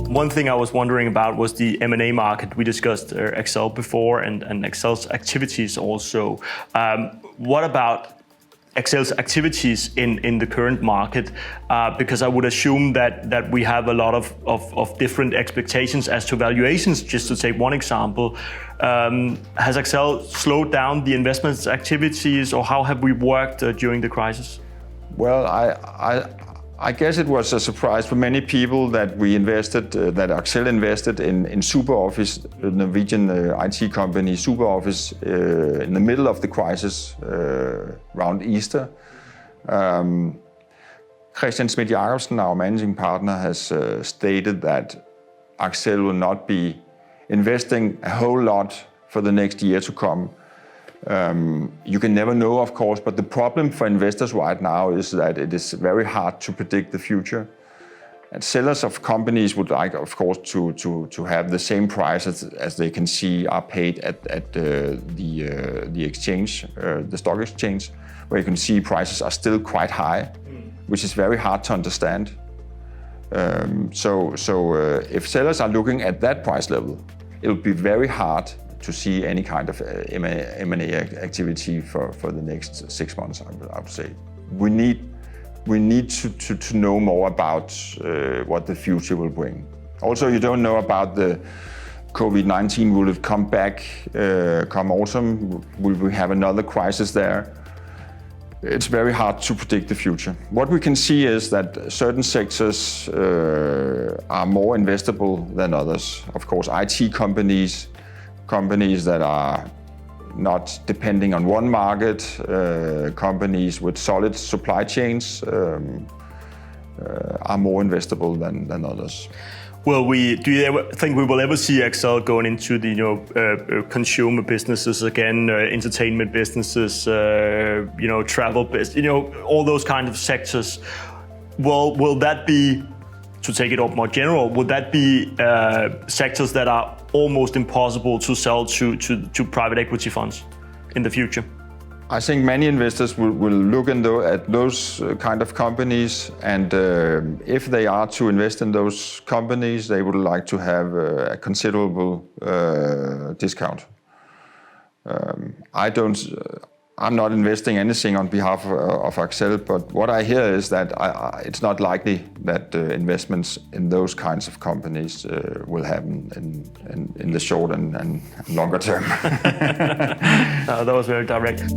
One thing I was wondering about was the M&A market. We discussed Excel before and Excel's activities also. What about Excel's activities in the current market? Because I would assume that we have a lot of different expectations as to valuations. Just to take one example, has Excel slowed down the investments activities, or how have we worked during the crisis? Well, I guess it was a surprise for many people that we invested, that Excel invested in SuperOffice, the Norwegian IT company SuperOffice, in the middle of the crisis around Easter. Christian Schmidt-Jacobsen, our managing partner, has stated that Excel will not be investing a whole lot for the next year to come. You can never know, of course, but the problem for investors right now is that it is very hard to predict the future. And sellers of companies would like, of course, to have the same prices as they can see are paid at the exchange, the stock exchange, where you can see prices are still quite high, which is very hard to understand. So if sellers are looking at that price level, it will be very hard to see any kind of M&A activity for the next 6 months, I would say. We need to know more about what the future will bring. Also, you don't know about the COVID-19. Will it come back come autumn? Will we have another crisis there? It's very hard to predict the future. What we can see is that certain sectors are more investable than others. Of course, IT companies that are not depending on one market, companies with solid supply chains are more investable than others. Well, do you ever think we will ever see Excel going into the consumer businesses again, entertainment businesses, travel business, all those kind of sectors? Will that be, to take it up more general, would that be sectors that are almost impossible to sell to private equity funds in the future? I think many investors will look at those kind of companies, and if they are to invest in those companies, they would like to have a considerable discount. I'm not investing anything on behalf of Excel, but what I hear is that it's not likely that investments in those kinds of companies will happen in the short and longer term. That was very direct.